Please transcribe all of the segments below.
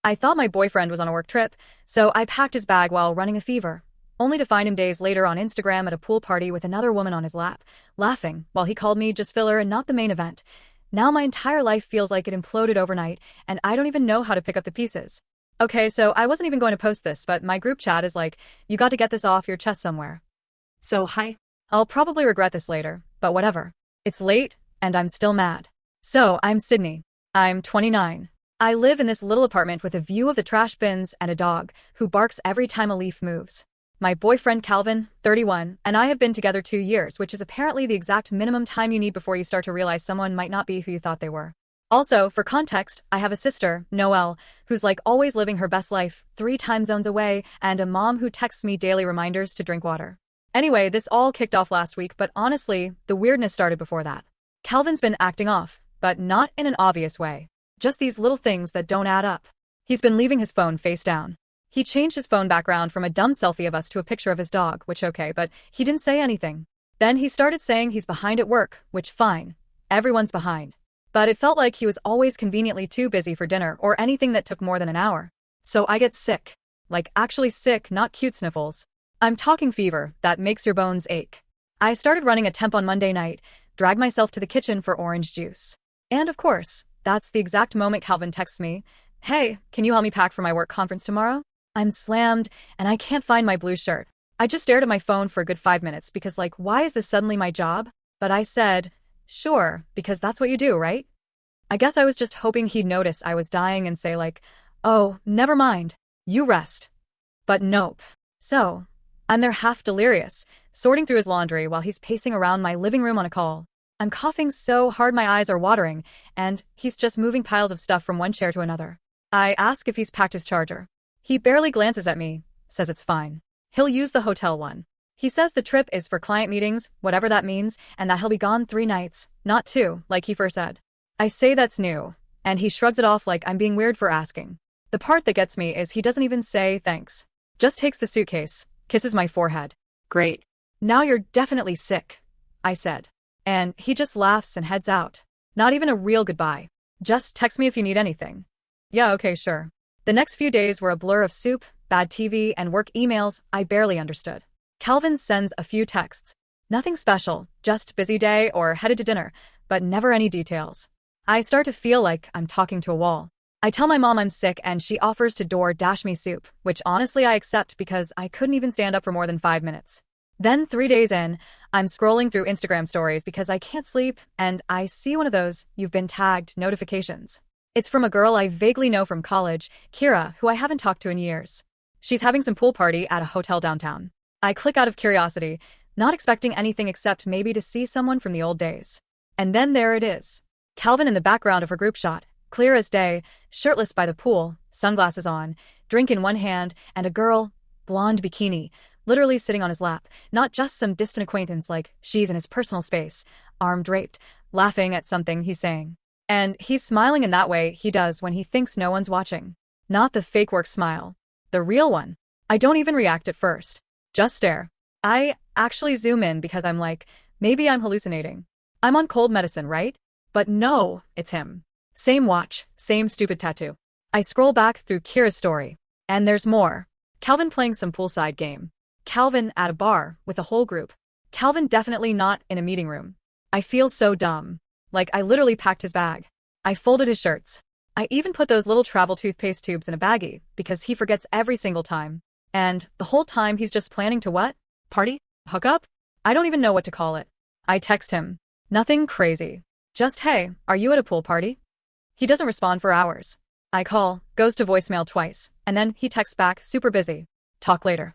I thought my boyfriend was on a work trip, so I packed his bag while running a fever, only to find him days later on Instagram at a pool party with another woman on his lap, laughing while he called me just filler and not the main event. Now my entire life feels like it imploded overnight, and I don't even know how to pick up the pieces. Okay, so I wasn't even going to post this, but my group chat is like, you got to get this off your chest somewhere. So, hi. I'll probably regret this later, but whatever. It's late, and I'm still mad. So, I'm Sydney. I'm 29. I live in this little apartment with a view of the trash bins and a dog who barks every time a leaf moves. My boyfriend Calvin, 31, and I have been together 2 years, which is apparently the exact minimum time you need before you start to realize someone might not be who you thought they were. Also, for context, I have a sister, Noelle, who's like always living her best life, 3 time zones away, and a mom who texts me daily reminders to drink water. Anyway, this all kicked off last week, but honestly, the weirdness started before that. Calvin's been acting off, but not in an obvious way. Just these little things that don't add up. He's been leaving his phone face down. He changed his phone background from a dumb selfie of us to a picture of his dog, which okay, but he didn't say anything. Then he started saying he's behind at work, which fine. Everyone's behind. But it felt like he was always conveniently too busy for dinner or anything that took more than an hour. So I get sick. Like actually sick, not cute sniffles. I'm talking fever that makes your bones ache. I started running a temp on Monday night, dragged myself to the kitchen for orange juice. And of course, that's the exact moment Calvin texts me, "Hey, can you help me pack for my work conference tomorrow?" I'm slammed, and I can't find my blue shirt. I just stared at my phone for a good 5 minutes because like, why is this suddenly my job? But I said, sure, because that's what you do, right? I guess I was just hoping he'd notice I was dying and say like, oh, never mind, you rest. But nope. So, I'm there half delirious, sorting through his laundry while he's pacing around my living room on a call. I'm coughing so hard my eyes are watering, and he's just moving piles of stuff from one chair to another. I ask if he's packed his charger. He barely glances at me, says it's fine. He'll use the hotel one. He says the trip is for client meetings, whatever that means, and that he'll be gone 3 nights, not 2, like he first said. I say that's new, and he shrugs it off like I'm being weird for asking. The part that gets me is he doesn't even say thanks. Just takes the suitcase, kisses my forehead. Great. Now you're definitely sick, I said. And he just laughs and heads out. Not even a real goodbye. Just text me if you need anything. Yeah, okay, sure. The next few days were a blur of soup, bad TV, and work emails I barely understood. Calvin sends a few texts. Nothing special, just busy day or headed to dinner, but never any details. I start to feel like I'm talking to a wall. I tell my mom I'm sick and she offers to DoorDash me soup, which honestly I accept because I couldn't even stand up for more than 5 minutes. Then 3 days in, I'm scrolling through Instagram stories because I can't sleep, and I see one of those "you've been tagged" notifications. It's from a girl I vaguely know from college, Kira, who I haven't talked to in years. She's having some pool party at a hotel downtown. I click out of curiosity, not expecting anything except maybe to see someone from the old days. And then there it is. Calvin in the background of her group shot, clear as day, shirtless by the pool, sunglasses on, drink in one hand, and a girl, blonde bikini, literally sitting on his lap, not just some distant acquaintance like she's in his personal space, arm draped, laughing at something he's saying. And he's smiling in that way he does when he thinks no one's watching. Not the fake work smile. The real one. I don't even react at first. Just stare. I actually zoom in because I'm like, maybe I'm hallucinating. I'm on cold medicine, right? But no, it's him. Same watch, same stupid tattoo. I scroll back through Kira's story. And there's more. Calvin playing some poolside game. Calvin at a bar with a whole group. Calvin definitely not in a meeting room. I feel so dumb. Like I literally packed his bag. I folded his shirts. I even put those little travel toothpaste tubes in a baggie because he forgets every single time. And the whole time he's just planning to what? Party? Hook up? I don't even know what to call it. I text him. Nothing crazy. Just, hey, are you at a pool party? He doesn't respond for hours. I call, goes to voicemail twice, and then he texts back, super busy. Talk later.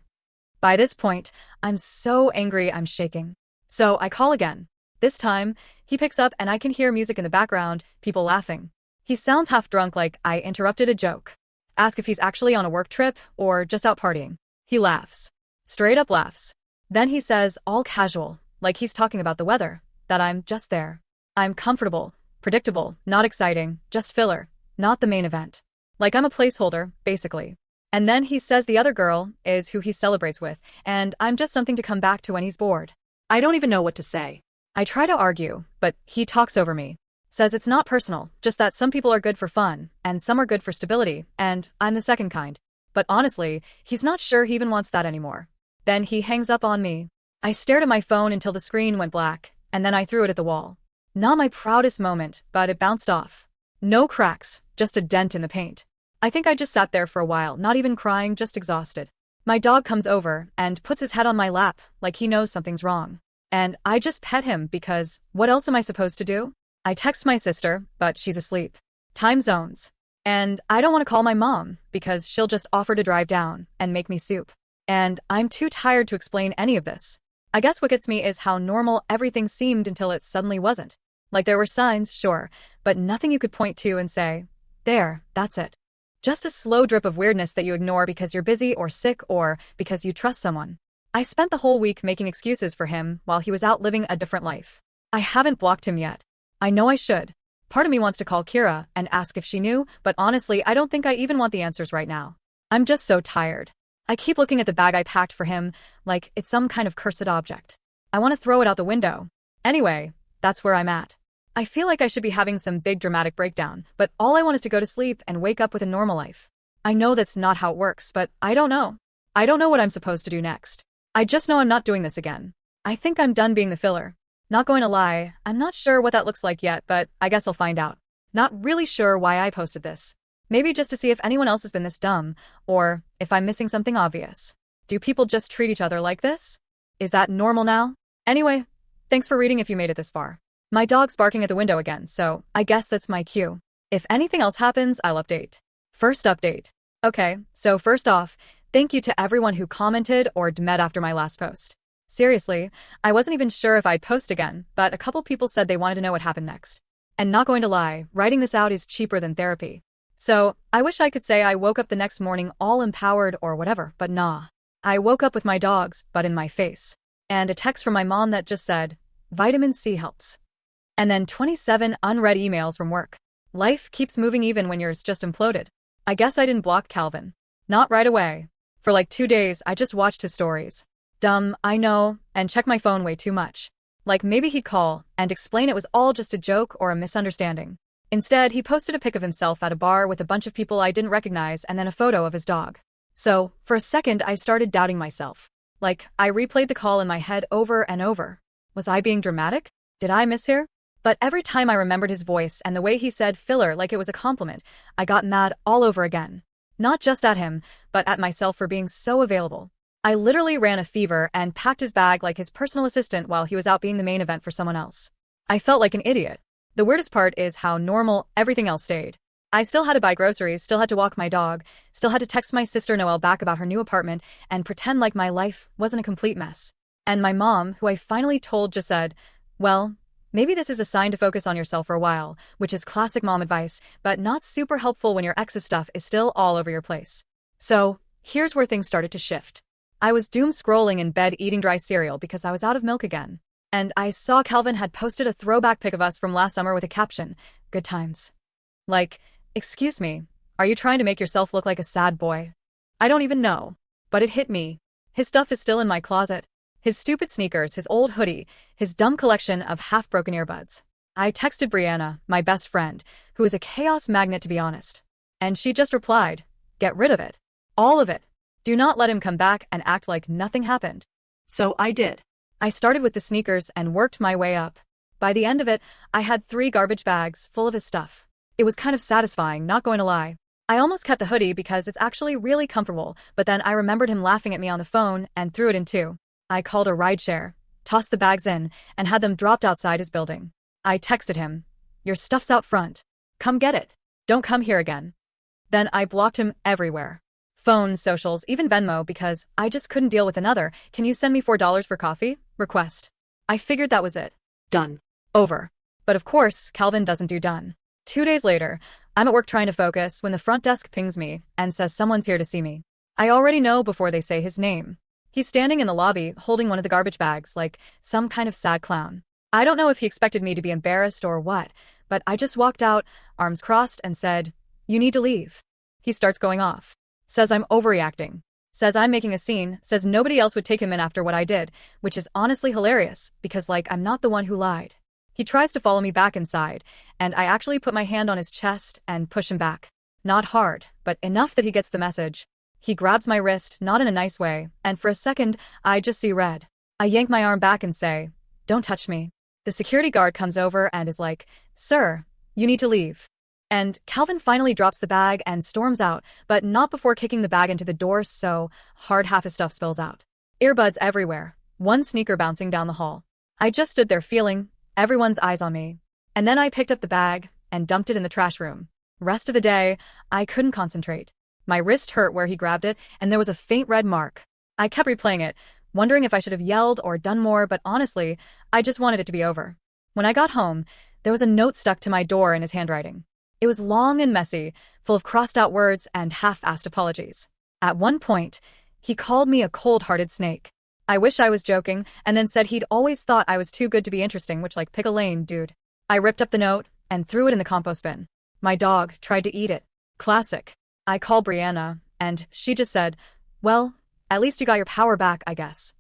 By this point, I'm so angry I'm shaking. So I call again. This time, he picks up and I can hear music in the background, people laughing. He sounds half drunk like I interrupted a joke. Ask if he's actually on a work trip or just out partying. He laughs. Straight up laughs. Then he says, all casual, like he's talking about the weather, that I'm just there. I'm comfortable, predictable, not exciting, just filler, not the main event. Like I'm a placeholder, basically. And then he says the other girl is who he celebrates with, and I'm just something to come back to when he's bored. I don't even know what to say. I try to argue, but he talks over me. Says it's not personal, just that some people are good for fun, and some are good for stability, and I'm the second kind. But honestly, he's not sure he even wants that anymore. Then he hangs up on me. I stared at my phone until the screen went black, and then I threw it at the wall. Not my proudest moment, but it bounced off. No cracks, just a dent in the paint. I think I just sat there for a while, not even crying, just exhausted. My dog comes over and puts his head on my lap, like he knows something's wrong. And I just pet him because what else am I supposed to do? I text my sister, but she's asleep. Time zones. And I don't want to call my mom because she'll just offer to drive down and make me soup. And I'm too tired to explain any of this. I guess what gets me is how normal everything seemed until it suddenly wasn't. Like there were signs, sure, but nothing you could point to and say, there, that's it. Just a slow drip of weirdness that you ignore because you're busy or sick or because you trust someone. I spent the whole week making excuses for him while he was out living a different life. I haven't blocked him yet. I know I should. Part of me wants to call Kira and ask if she knew, but honestly, I don't think I even want the answers right now. I'm just so tired. I keep looking at the bag I packed for him like it's some kind of cursed object. I want to throw it out the window. Anyway, that's where I'm at. I feel like I should be having some big dramatic breakdown, but all I want is to go to sleep and wake up with a normal life. I know that's not how it works, but I don't know. I don't know what I'm supposed to do next. I just know I'm not doing this again. I think I'm done being the filler. Not going to lie, I'm not sure what that looks like yet, but I guess I'll find out. Not really sure why I posted this. Maybe just to see if anyone else has been this dumb, or if I'm missing something obvious. Do people just treat each other like this? Is that normal now? Anyway, thanks for reading if you made it this far. My dog's barking at the window again, so I guess that's my cue. If anything else happens, I'll update. First update. Okay, so first off, thank you to everyone who commented or DM'd after my last post. Seriously, I wasn't even sure if I'd post again, but a couple people said they wanted to know what happened next. And not going to lie, writing this out is cheaper than therapy. So, I wish I could say I woke up the next morning all empowered or whatever, but nah. I woke up with my dog's butt in my face. And a text from my mom that just said, vitamin C helps. And then 27 unread emails from work. Life keeps moving even when yours just imploded. I guess I didn't block Calvin. Not right away. For like 2 days, I just watched his stories. Dumb, I know, and check my phone way too much. Like maybe he'd call and explain it was all just a joke or a misunderstanding. Instead, he posted a pic of himself at a bar with a bunch of people I didn't recognize and then a photo of his dog. So, for a second, I started doubting myself. Like, I replayed the call in my head over and over. Was I being dramatic? Did I miss her? But every time I remembered his voice and the way he said filler like it was a compliment, I got mad all over again. Not just at him, but at myself for being so available. I literally ran a fever and packed his bag like his personal assistant while he was out being the main event for someone else. I felt like an idiot. The weirdest part is how normal everything else stayed. I still had to buy groceries, still had to walk my dog, still had to text my sister Noelle back about her new apartment and pretend like my life wasn't a complete mess. And my mom, who I finally told, just said, well, maybe this is a sign to focus on yourself for a while, which is classic mom advice, but not super helpful when your ex's stuff is still all over your place. So, here's where things started to shift. I was doom scrolling in bed eating dry cereal because I was out of milk again. And I saw Calvin had posted a throwback pic of us from last summer with a caption, good times. Like, excuse me, are you trying to make yourself look like a sad boy? I don't even know. But it hit me. His stuff is still in my closet. His stupid sneakers, his old hoodie, his dumb collection of half-broken earbuds. I texted Brianna, my best friend, who is a chaos magnet to be honest. And she just replied, get rid of it. All of it. Do not let him come back and act like nothing happened. So I did. I started with the sneakers and worked my way up. By the end of it, I had 3 garbage bags full of his stuff. It was kind of satisfying, not going to lie. I almost kept the hoodie because it's actually really comfortable, but then I remembered him laughing at me on the phone and threw it in too. I called a rideshare, tossed the bags in, and had them dropped outside his building. I texted him, your stuff's out front. Come get it. Don't come here again. Then I blocked him everywhere. Phone, socials, even Venmo because I just couldn't deal with another "can you send me $4 for coffee?" request. I figured that was it. Done. Over. But of course, Calvin doesn't do done. 2 days later, I'm at work trying to focus when the front desk pings me and says someone's here to see me. I already know before they say his name. He's standing in the lobby holding one of the garbage bags like some kind of sad clown. I don't know if he expected me to be embarrassed or what, but I just walked out, arms crossed, and said, you need to leave. He starts going off. Says I'm overreacting. Says I'm making a scene, says nobody else would take him in after what I did, which is honestly hilarious because like I'm not the one who lied. He tries to follow me back inside, and I actually put my hand on his chest and push him back. Not hard, but enough that he gets the message. He grabs my wrist, not in a nice way, and for a second, I just see red. I yank my arm back and say, "Don't touch me." The security guard comes over and is like, "Sir, you need to leave." And Calvin finally drops the bag and storms out, but not before kicking the bag into the door, so hard half his stuff spills out. Earbuds everywhere, one sneaker bouncing down the hall. I just stood there feeling everyone's eyes on me. And then I picked up the bag and dumped it in the trash room. Rest of the day, I couldn't concentrate. My wrist hurt where he grabbed it, and there was a faint red mark. I kept replaying it, wondering if I should have yelled or done more, but honestly, I just wanted it to be over. When I got home, there was a note stuck to my door in his handwriting. It was long and messy, full of crossed-out words and half-assed apologies. At one point, he called me a cold-hearted snake. I wish I was joking, and then said he'd always thought I was too good to be interesting, which pick a lane, dude. I ripped up the note and threw it in the compost bin. My dog tried to eat it. Classic. I called Brianna, and she just said, "Well, at least you got your power back, I guess."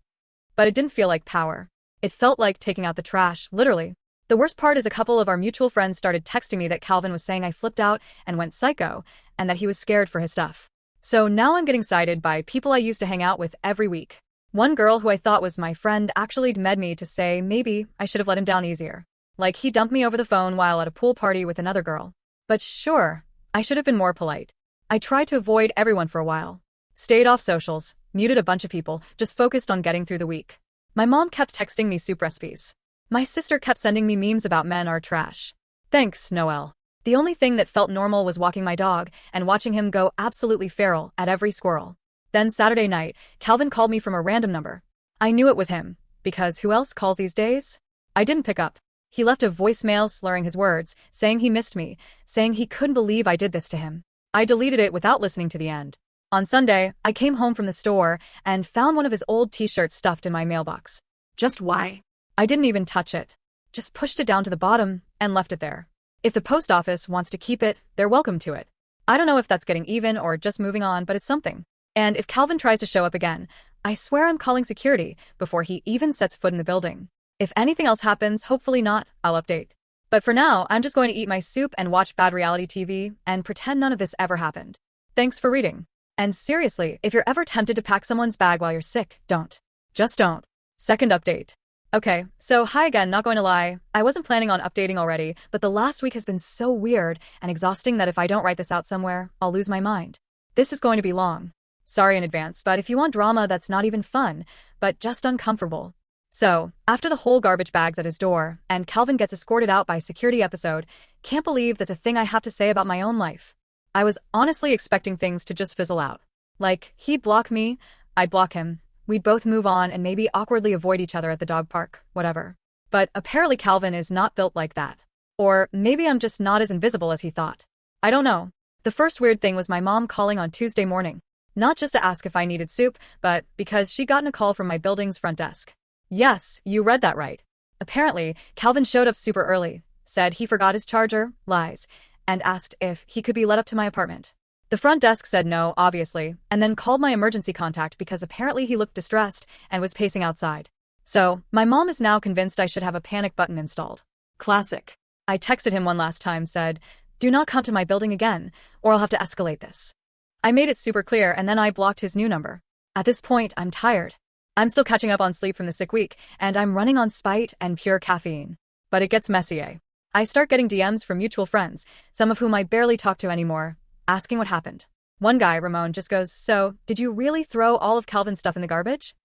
But it didn't feel like power. It felt like taking out the trash, literally. The worst part is a couple of our mutual friends started texting me that Calvin was saying I flipped out and went psycho, and that he was scared for his stuff. So now I'm getting sided by people I used to hang out with every week. One girl who I thought was my friend actually DM'd me to say maybe I should have let him down easier. Like he dumped me over the phone while at a pool party with another girl. But sure, I should have been more polite. I tried to avoid everyone for a while. Stayed off socials, muted a bunch of people, just focused on getting through the week. My mom kept texting me soup recipes. My sister kept sending me memes about men are trash. Thanks, Noelle. The only thing that felt normal was walking my dog and watching him go absolutely feral at every squirrel. Then Saturday night, Calvin called me from a random number. I knew it was him, because who else calls these days? I didn't pick up. He left a voicemail slurring his words, saying he missed me, saying he couldn't believe I did this to him. I deleted it without listening to the end. On Sunday, I came home from the store and found one of his old t-shirts stuffed in my mailbox. Just why? I didn't even touch it. Just pushed it down to the bottom and left it there. If the post office wants to keep it, they're welcome to it. I don't know if that's getting even or just moving on, but it's something. And if Calvin tries to show up again, I swear I'm calling security before he even sets foot in the building. If anything else happens, hopefully not, I'll update. But for now, I'm just going to eat my soup and watch bad reality TV and pretend none of this ever happened. Thanks for reading. And seriously, if you're ever tempted to pack someone's bag while you're sick, don't. Just don't. Second update. Okay, so hi again, not going to lie. I wasn't planning on updating already, but the last week has been so weird and exhausting that if I don't write this out somewhere, I'll lose my mind. This is going to be long. Sorry in advance, but if you want drama that's not even fun, but just uncomfortable. So, after the whole garbage bag's at his door, and Calvin gets escorted out by security episode, can't believe that's a thing I have to say about my own life. I was honestly expecting things to just fizzle out. Like, he'd block me, I'd block him, we'd both move on and maybe awkwardly avoid each other at the dog park, whatever. But apparently Calvin is not built like that. Or maybe I'm just not as invisible as he thought. I don't know. The first weird thing was my mom calling on Tuesday morning. Not just to ask if I needed soup, but because she'd gotten a call from my building's front desk. Yes, you read that right. Apparently, Calvin showed up super early, said he forgot his charger, lies, and asked if he could be let up to my apartment. The front desk said no, obviously, and then called my emergency contact because apparently he looked distressed and was pacing outside. So, my mom is now convinced I should have a panic button installed. Classic. I texted him one last time, said, "Do not come to my building again, or I'll have to escalate this." I made it super clear and then I blocked his new number. At this point, I'm tired. I'm still catching up on sleep from the sick week, and I'm running on spite and pure caffeine. But it gets messy, eh? I start getting DMs from mutual friends, some of whom I barely talk to anymore, asking what happened. One guy, Ramon, just goes, "So, did you really throw all of Calvin's stuff in the garbage?"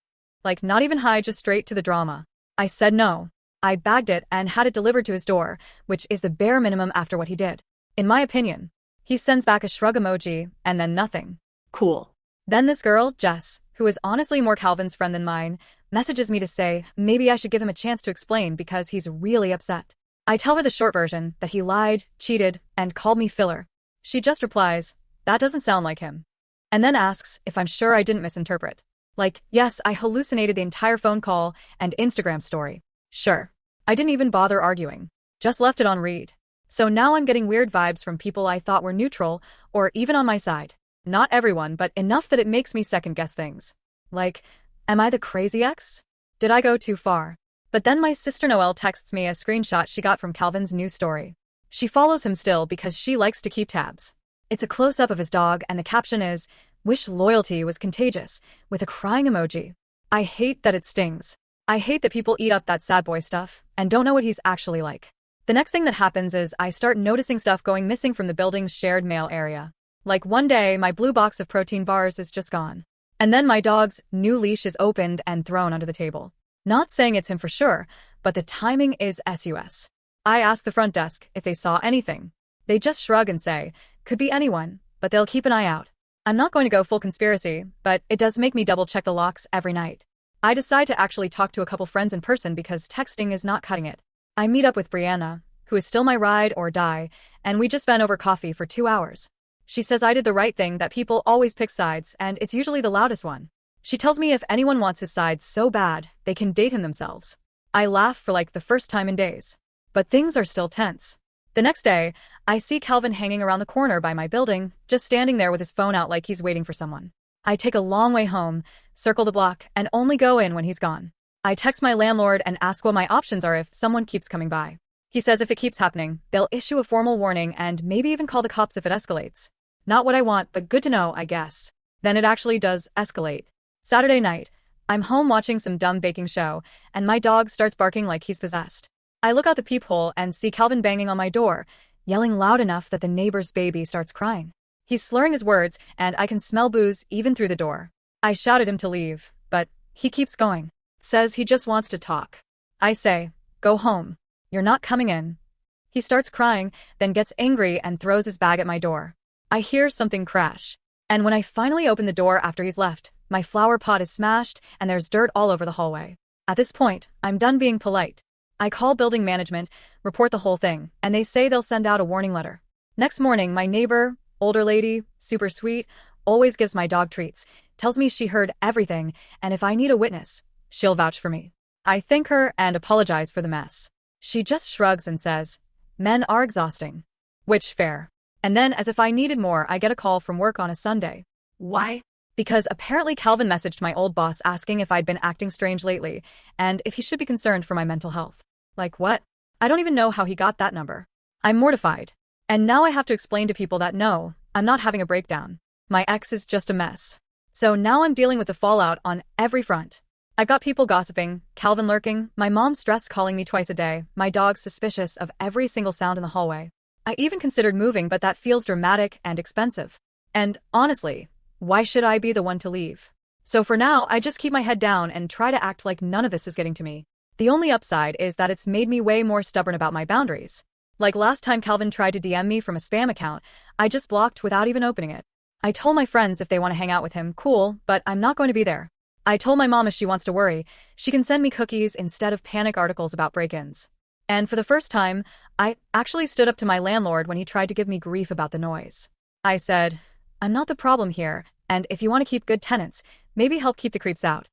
Like, not even hi, just straight to the drama. I said no. I bagged it and had it delivered to his door, which is the bare minimum after what he did. In my opinion. He sends back a shrug emoji, and then nothing. Cool. Then this girl, Jess, who is honestly more Calvin's friend than mine, messages me to say maybe I should give him a chance to explain because he's really upset. I tell her the short version, that he lied, cheated, and called me filler. She just replies, "That doesn't sound like him." And then asks if I'm sure I didn't misinterpret. Like, yes, I hallucinated the entire phone call and Instagram story. Sure. I didn't even bother arguing. Just left it on read. So now I'm getting weird vibes from people I thought were neutral, or even on my side. Not everyone, but enough that it makes me second-guess things. Like, am I the crazy ex? Did I go too far? But then my sister Noelle texts me a screenshot she got from Calvin's new story. She follows him still because she likes to keep tabs. It's a close-up of his dog and the caption is, "Wish loyalty was contagious," with a crying emoji. I hate that it stings. I hate that people eat up that sad boy stuff and don't know what he's actually like. The next thing that happens is I start noticing stuff going missing from the building's shared mail area. Like one day, my blue box of protein bars is just gone. And then my dog's new leash is opened and thrown under the table. Not saying it's him for sure, but the timing is sus. I ask the front desk if they saw anything. They just shrug and say, could be anyone, but they'll keep an eye out. I'm not going to go full conspiracy, but it does make me double-check the locks every night. I decide to actually talk to a couple friends in person because texting is not cutting it. I meet up with Brianna, who is still my ride or die, and we just been over coffee for 2 hours. She says I did the right thing, that people always pick sides, and it's usually the loudest one. She tells me if anyone wants his side so bad, they can date him themselves. I laugh for like the first time in days. But things are still tense. The next day, I see Calvin hanging around the corner by my building, just standing there with his phone out like he's waiting for someone. I take a long way home, circle the block, and only go in when he's gone. I text my landlord and ask what my options are if someone keeps coming by. He says if it keeps happening, they'll issue a formal warning and maybe even call the cops if it escalates. Not what I want, but good to know, I guess. Then it actually does escalate. Saturday night, I'm home watching some dumb baking show, and my dog starts barking like he's possessed. I look out the peephole and see Calvin banging on my door, yelling loud enough that the neighbor's baby starts crying. He's slurring his words, and I can smell booze even through the door. I shout at him to leave, but he keeps going. Says he just wants to talk. I say, go home. You're not coming in. He starts crying, then gets angry and throws his bag at my door. I hear something crash. And when I finally open the door after he's left, my flower pot is smashed and there's dirt all over the hallway. At this point, I'm done being polite. I call building management, report the whole thing, and they say they'll send out a warning letter. Next morning, my neighbor, older lady, super sweet, always gives my dog treats, tells me she heard everything, and if I need a witness, she'll vouch for me. I thank her and apologize for the mess. She just shrugs and says, men are exhausting. Which, fair. And then, as if I needed more, I get a call from work on a Sunday. Why? Because apparently Calvin messaged my old boss asking if I'd been acting strange lately, and if he should be concerned for my mental health. Like what? I don't even know how he got that number. I'm mortified. And now I have to explain to people that no, I'm not having a breakdown. My ex is just a mess. So now I'm dealing with the fallout on every front. I've got people gossiping, Calvin lurking, my mom stress calling me twice a day, my dog suspicious of every single sound in the hallway. I even considered moving, but that feels dramatic and expensive. And honestly, why should I be the one to leave? So for now, I just keep my head down and try to act like none of this is getting to me. The only upside is that it's made me way more stubborn about my boundaries. Like last time Calvin tried to DM me from a spam account, I just blocked without even opening it. I told my friends if they want to hang out with him, cool, but I'm not going to be there. I told my mom if she wants to worry, she can send me cookies instead of panic articles about break-ins. And for the first time, I actually stood up to my landlord when he tried to give me grief about the noise. I said, I'm not the problem here, and if you want to keep good tenants, maybe help keep the creeps out.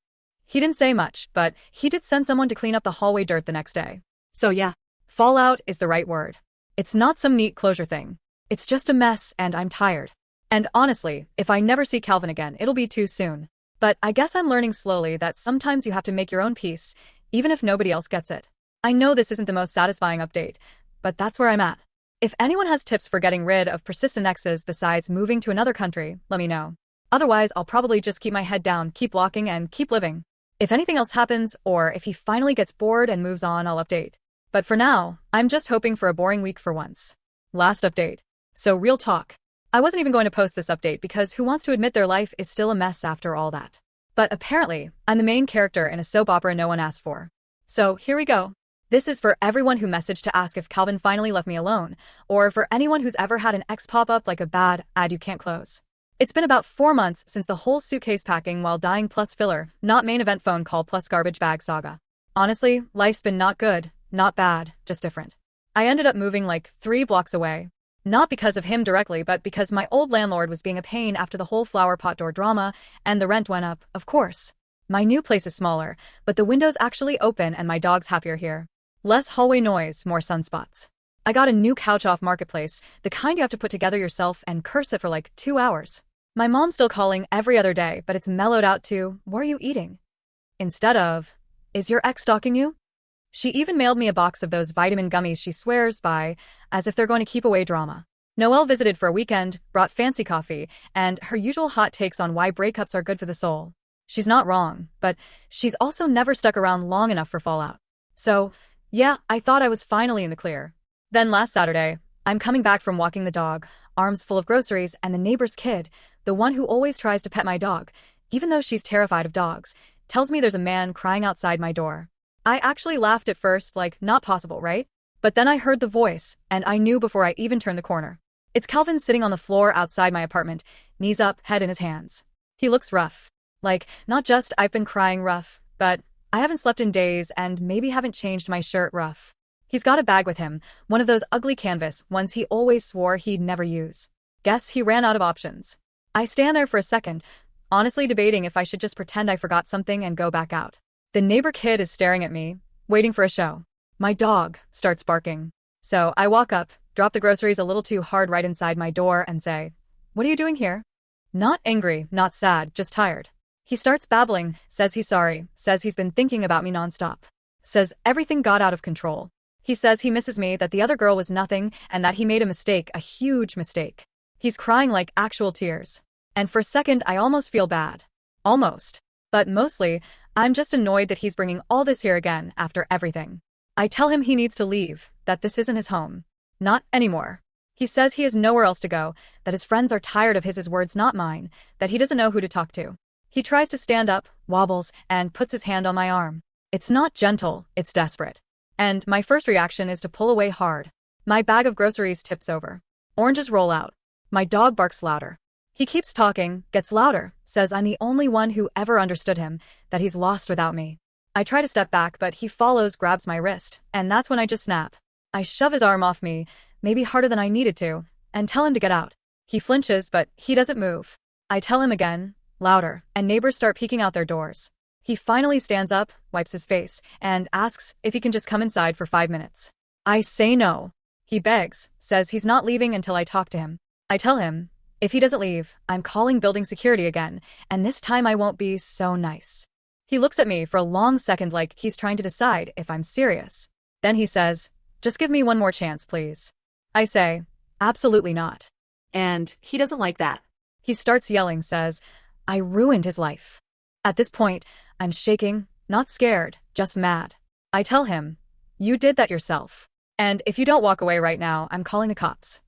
He didn't say much, but he did send someone to clean up the hallway dirt the next day. So yeah, fallout is the right word. It's not some neat closure thing. It's just a mess and I'm tired. And honestly, if I never see Calvin again, it'll be too soon. But I guess I'm learning slowly that sometimes you have to make your own peace, even if nobody else gets it. I know this isn't the most satisfying update, but that's where I'm at. If anyone has tips for getting rid of persistent exes besides moving to another country, let me know. Otherwise, I'll probably just keep my head down, keep blocking, and keep living. If anything else happens, or if he finally gets bored and moves on, I'll update. But for now, I'm just hoping for a boring week for once. Last update. So real talk. I wasn't even going to post this update because who wants to admit their life is still a mess after all that? But apparently, I'm the main character in a soap opera no one asked for. So here we go. This is for everyone who messaged to ask if Calvin finally left me alone, or for anyone who's ever had an ex pop up like a bad ad you can't close. It's been about 4 months since the whole suitcase packing while dying plus filler, not main event phone call plus garbage bag saga. Honestly, life's been not good, not bad, just different. I ended up moving like 3 blocks away. Not because of him directly, but because my old landlord was being a pain after the whole flower pot door drama, and the rent went up, of course. My new place is smaller, but the window's actually open and my dog's happier here. Less hallway noise, more sunspots. I got a new couch off Marketplace, the kind you have to put together yourself and curse it for like 2 hours. My mom's still calling every other day, but it's mellowed out to, what are you eating? Instead of, is your ex stalking you? She even mailed me a box of those vitamin gummies she swears by, as if they're going to keep away drama. Noelle visited for a weekend, brought fancy coffee, and her usual hot takes on why breakups are good for the soul. She's not wrong, but she's also never stuck around long enough for fallout. So, yeah, I thought I was finally in the clear. Then last Saturday, I'm coming back from walking the dog, arms full of groceries, and the neighbor's kid, the one who always tries to pet my dog, even though she's terrified of dogs, tells me there's a man crying outside my door. I actually laughed at first, like, not possible, right? But then I heard the voice, and I knew before I even turned the corner. It's Calvin sitting on the floor outside my apartment, knees up, head in his hands. He looks rough. Like, not just I've been crying rough, but I haven't slept in days and maybe haven't changed my shirt rough. He's got a bag with him, one of those ugly canvas ones he always swore he'd never use. Guess he ran out of options. I stand there for a second, honestly debating if I should just pretend I forgot something and go back out. The neighbor kid is staring at me, waiting for a show. My dog starts barking. So I walk up, drop the groceries a little too hard right inside my door and say, "What are you doing here?" Not angry, not sad, just tired. He starts babbling, says he's sorry, says he's been thinking about me nonstop. Says everything got out of control. He says he misses me, that the other girl was nothing, and that he made a mistake, a huge mistake. He's crying like actual tears. And for a second, I almost feel bad. Almost. But mostly, I'm just annoyed that he's bringing all this here again after everything. I tell him he needs to leave, that this isn't his home. Not anymore. He says he has nowhere else to go, that his friends are tired of his words, not mine, that he doesn't know who to talk to. He tries to stand up, wobbles, and puts his hand on my arm. It's not gentle, it's desperate. And my first reaction is to pull away hard. My bag of groceries tips over. Oranges roll out. My dog barks louder. He keeps talking, gets louder, says I'm the only one who ever understood him, that he's lost without me. I try to step back, but he follows, grabs my wrist, and that's when I just snap. I shove his arm off me, maybe harder than I needed to, and tell him to get out. He flinches, but he doesn't move. I tell him again, louder, and neighbors start peeking out their doors. He finally stands up, wipes his face, and asks if he can just come inside for 5 minutes. I say no. He begs, says he's not leaving until I talk to him. I tell him, if he doesn't leave, I'm calling building security again, and this time I won't be so nice. He looks at me for a long second like he's trying to decide if I'm serious. Then he says, just give me one more chance, please. I say, absolutely not. And he doesn't like that. He starts yelling, says, I ruined his life. At this point, I'm shaking, not scared, just mad. I tell him, you did that yourself. And if you don't walk away right now, I'm calling the cops.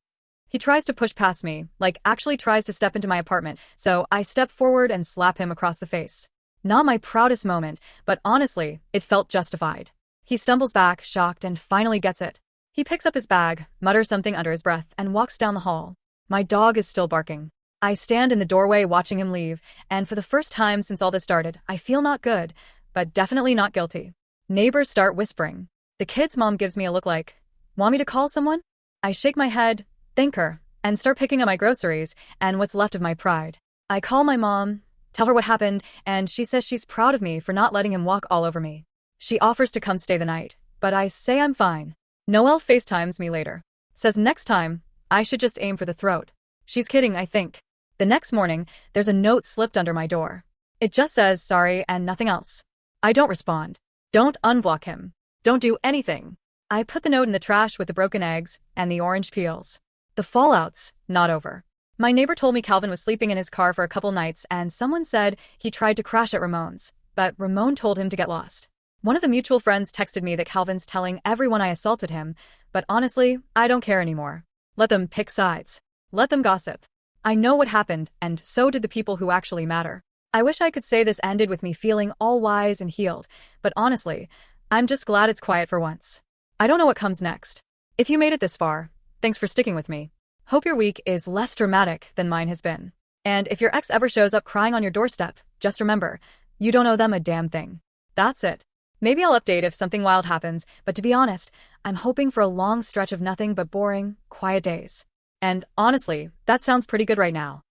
He tries to push past me, like actually tries to step into my apartment, so I step forward and slap him across the face. Not my proudest moment, but honestly, it felt justified. He stumbles back, shocked, and finally gets it. He picks up his bag, mutters something under his breath, and walks down the hall. My dog is still barking. I stand in the doorway watching him leave, and for the first time since all this started, I feel not good, but definitely not guilty. Neighbors start whispering. The kid's mom gives me a look like, want me to call someone? I shake my head, thank her, and start picking up my groceries and what's left of my pride. I call my mom, tell her what happened, and she says she's proud of me for not letting him walk all over me. She offers to come stay the night, but I say I'm fine. Noelle FaceTimes me later. Says next time, I should just aim for the throat. She's kidding, I think. The next morning, there's a note slipped under my door. It just says sorry and nothing else. I don't respond. Don't unblock him. Don't do anything. I put the note in the trash with the broken eggs and the orange peels. The fallout's not over. My neighbor told me Calvin was sleeping in his car for a couple nights and someone said he tried to crash at Ramon's, but Ramon told him to get lost. One of the mutual friends texted me that Calvin's telling everyone I assaulted him, but honestly, I don't care anymore. Let them pick sides. Let them gossip. I know what happened, and so did the people who actually matter. I wish I could say this ended with me feeling all wise and healed, but honestly, I'm just glad it's quiet for once. I don't know what comes next. If you made it this far, thanks for sticking with me. Hope your week is less dramatic than mine has been. And if your ex ever shows up crying on your doorstep, just remember, you don't owe them a damn thing. That's it. Maybe I'll update if something wild happens, but to be honest, I'm hoping for a long stretch of nothing but boring, quiet days. And honestly, that sounds pretty good right now.